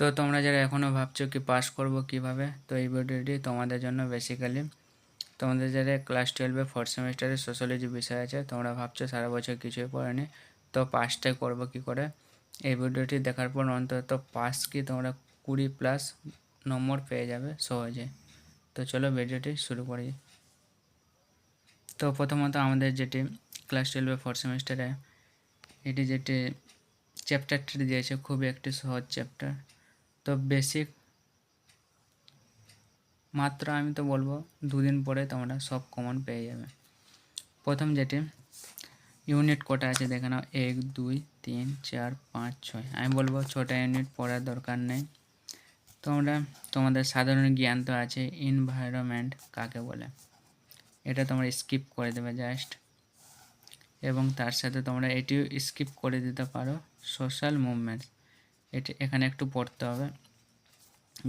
তো তোমরা যারা এখনও ভাবছো কি পাস করব কিভাবে, তো এই ভিডিওটি তোমাদের জন্য। বেসিক্যালি তোমাদের যারা ক্লাস 12-এ 4th সেমিস্টারে সোশ্যোলজি বিষয় আছে, তোমরা ভাবছো সারা বছর কিছুই পড়েনি, তো পাসটাই করবো কী করে। এই ভিডিওটি দেখার পর অন্তত পাস কি তোমরা 20+ নম্বর পেয়ে যাবে সহজে। তো চলো ভিডিওটি শুরু করি। তো প্রথমত আমাদের যেটি ক্লাস 12-এ 4th সেমিস্টারে এটি যেটি চ্যাপ্টারটি দিয়েছে খুবই একটি সহজ চ্যাপ্টার। তো বেসিক মাত্র আমি তো বলবো 2 দিন পরে তোমরা সব কমন পেয়ে যাবে। প্রথম যেটি ইউনিট কটা আছে দেখে নাও, 1 2 3 4 5 6। আমি বলবো 6টা ইউনিট পড়ার দরকার নেই। তোমাদের সাধারণ জ্ঞান তো আছে, এনভায়রনমেন্ট কাকে বলে এটা তোমরা স্কিপ করে দেবে জাস্ট, এবং তার সাথে তোমরা এটিও স্কিপ করে দিতে পারো, সোশ্যাল মুভমেন্টস এটি এখানে একটু পড়তে হবে,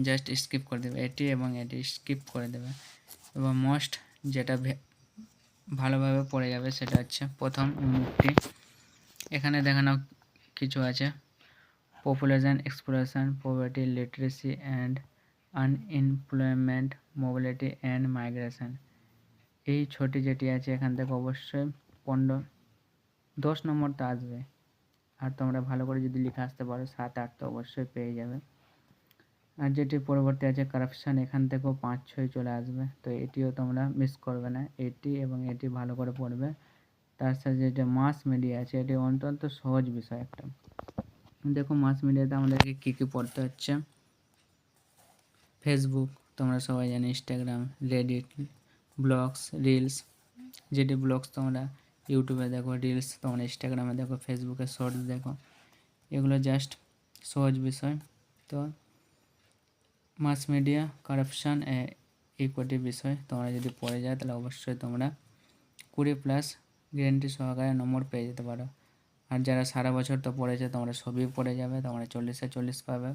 জাস্ট স্কিপ করে দেবে এটি এবং এটি স্কিপ করে দেবে। এবং মোস্ট যেটা ভালোভাবে পড়ে যাবে সেটা হচ্ছে প্রথম ইউনিটটি। এখানে দেখানো কিছু আছে, population exploration, poverty, literacy and unemployment, mobility and migration. এই ছটি যেটি আছে এখান থেকে অবশ্যই 10 নম্বর তো আসবে, আর তোমরা ভালো করে যদি লিখে আসতে পারো 7-8 তো অবশ্যই পেয়ে যাবে। আর যেটি পরবর্তী আছে কারাপশান, এখান থেকেও 5-6 চলে আসবে, তো এটিও তোমরা মিস করবে না, এটি এবং এটি ভালো করে পড়বে। তার সাথে যেটা মাস মিডিয়া আছে, এটি অত্যন্ত সহজ বিষয় একটা। দেখো মাস মিডিয়াতে আমাদেরকে কী কী পড়তে হচ্ছে। ফেসবুক তোমরা সবাই জানো, ইনস্টাগ্রাম, রেডিট, ব্লগস, রিলস। যেটি ব্লগস তোমরা ইউটিউবে দেখো, রিলস তোমরা ইনস্টাগ্রামে দেখো, ফেসবুকে শর্টস দেখো, এগুলো জাস্ট সহজ বিষয়। তো মাস মিডিয়া, কারাপশান, এই কটি বিষয় তোমরা যদি পড়ে যায় তাহলে অবশ্যই তোমরা 20+ গ্যারেন্টি সহকারে নম্বর পেয়ে যেতে পারো। আর যারা সারা বছর তো পড়েছে তোমরা সবই পড়ে যাবে, তোমরা 40-এ 40 পাবে।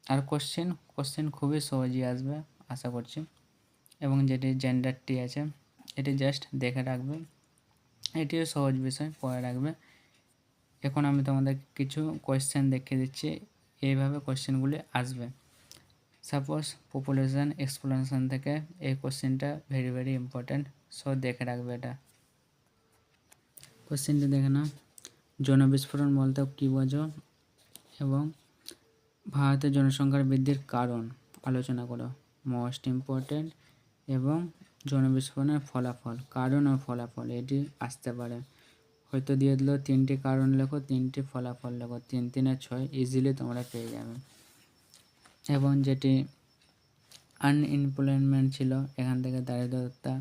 আর কোশ্চেন খুবই সহজই আসবে আশা করছি। এবং যেটি জেন্ডারটি আছে এটি জাস্ট দেখে রাখবে, এটিও সহজ বিষয়, পড়ে রাখবে। এখন আমি তোমাদের কিছু কোয়েশ্চেন দেখিয়ে দিচ্ছি, এইভাবে কোয়েশ্চেনগুলি আসবে। সাপোজ পপুলেশন এক্সপ্লোরেশন থেকে এই কোশ্চেনটা ভেরি ভেরি ইম্পর্ট্যান্ট, সো দেখে রাখবে এটা। কোশ্চেনটি দেখে নাও, জনবিস্ফোরণ বলতে কী বোঝো এবং ভারতের জনসংখ্যার বৃদ্ধির কারণ আলোচনা করো, মোস্ট ইম্পর্ট্যান্ট। এবং জনবিস্ফোরণের ফলাফল, কারণ ও ফলাফল এটি আসতে পারে, হয়তো দিয়ে দিল 3টি কারণ লেখো, 3টি ফলাফল লেখো, 3 3 6 ইজিলি তোমরা পেয়ে যাবে। এবং যেটি আনএমপ্লয়মেন্ট ছিল, এখান থেকে দারিদ্রতা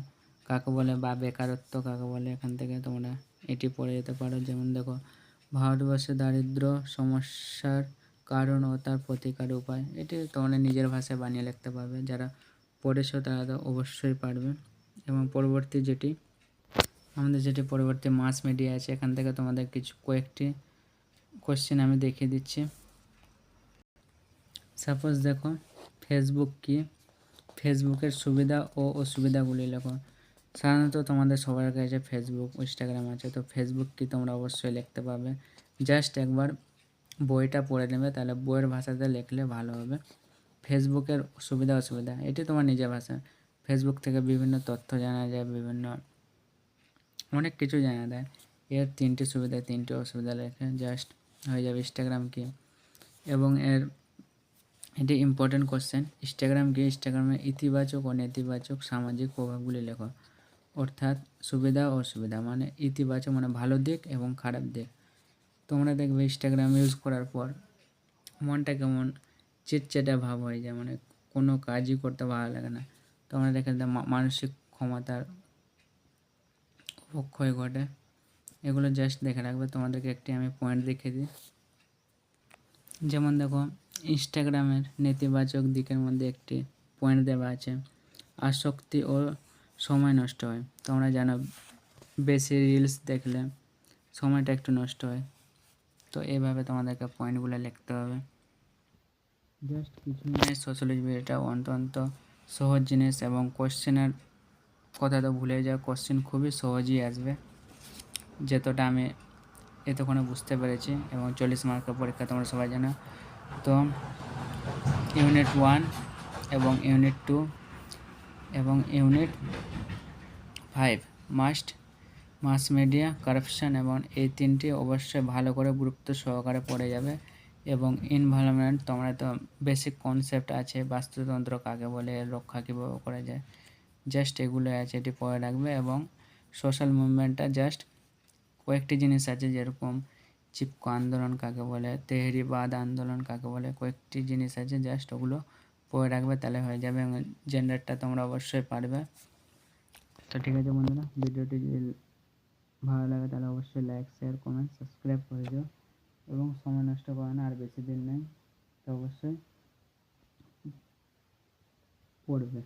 কাকে বলে বা বেকারত্ব কাকে বলে, এখান থেকে তোমরা এটি পড়ে যেতে পারো। যেমন দেখো, ভারতবর্ষে দারিদ্র সমস্যার কারণ ও তার প্রতিকার উপায়, এটি তোমরা নিজের ভাষায় বানিয়ে লিখতে পারবে, যারা পড়েছো তারা তো অবশ্যই পারবে। এবং পরবর্তী পরবর্তী মাস মিডিয়া আছে, এখান থেকে তোমাদের কয়েকটি কোশ্চেন আমি দেখিয়ে দিচ্ছি। সাপোজ দেখো, ফেসবুক কি, ফেসবুকের সুবিধা ও অসুবিধাগুলি লেখো। সাধারণত তোমাদের সবার কাছে ফেসবুক, ইনস্টাগ্রাম আছে, তো ফেসবুক কি তোমরা অবশ্যই লিখতে পারবে, জাস্ট একবার বইটা পড়ে নেবে, তাহলে বইয়ের ভাষাতে লিখলে ভালো হবে। ফেসবুকের সুবিধা অসুবিধা এটি তোমার নিজের ভাষা, ফেসবুক থেকে বিভিন্ন তথ্য জানা যায়, অনেক কিছু জানা যায়। এর 3টি সুবিধা 3টি অসুবিধা লেখে জাস্ট হয়ে যাবে। ইনস্টাগ্রাম কি, এবং এটি ইম্পর্টেন্ট কোশ্চেন, ইনস্টাগ্রাম কি, ইনস্টাগ্রামের ইতিবাচক ও নেতিবাচক সামাজিক প্রভাবগুলি লেখো। অর্থাৎ সুবিধা ও অসুবিধা মানে ইতিবাচক মানে ভালো দিক এবং খারাপ দিক। তোমরা দেখবে ইনস্টাগ্রাম ইউজ করার পর মনটা কেমন চিটচেটে ভাব হয়ে যায়, মানে কোনো কাজই করতে ভালো লাগে না। তোমরা দেখে মানসিক ক্ষমতার অবক্ষয় ঘটে, এগুলো জাস্ট দেখে রাখবে। তোমাদেরকে একটি আমি পয়েন্ট দেখিয়ে দিই। যেমন দেখো, ইনস্টাগ্রামের নেতিবাচক দিকের মধ্যে একটি পয়েন্ট দেওয়া আছে, আসক্তি ও সময় নষ্ট হয়। তোমরা জানো বেশি রিলস দেখলে সময়টা একটু নষ্ট হয়, তো এইভাবে তোমাদেরকে পয়েন্টগুলো লিখতে হবে। জাস্ট কিছু নয়, সোশ্যোলজি এটা অত্যন্ত সহজ জিনিস, এবং কোশ্চেনের কথা তো ভুলে যাও, কোশ্চেন খুবই সহজই আসবে যতটা আমি এতক্ষণে বুঝতে পেরেছি। এবং 40 মার্কের পরীক্ষা তোমরা সবাই জানো। তো ইউনিট 1 এবং ইউনিট 2 এবং ইউনিট 5 মাস মিডিয়া কারাপশন, এবং এই তিনটি অবশ্যই ভালো করে গুরুত্ব সহকারে পড়ে যাবে। এবং এনভায়রনমেন্ট তোমরা তো বেসিক কনসেপ্ট আছে, বাস্তুতন্ত্র কাকে বলে, এর রক্ষা কীভাবে করা যায়, জাস্ট এগুলো আছে, এটি পড়ে রাখবে। এবং সোশ্যাল মুভমেন্টটা জাস্ট কয়েকটি জিনিস আছে, যেরকম চিপকো আন্দোলন কাকে বলে, তেহরিবাদ আন্দোলন কাকে বলে, কয়েকটি জিনিস আছে, জাস্ট ওগুলো পড়ে রাখবে, তাহলে হয়ে যাবে। এবং জেন্ডারটা তোমরা অবশ্যই পারবে। তো ঠিক আছে বন্ধুরা, ভিডিওটি যদি ভালো লাগে তাহলে অবশ্যই লাইক, শেয়ার, কমেন্ট, সাবস্ক্রাইব করে দিও। এবং সময় নষ্ট করো না, আর বেশি দিন নেই, তো অবশ্যই পড়বে।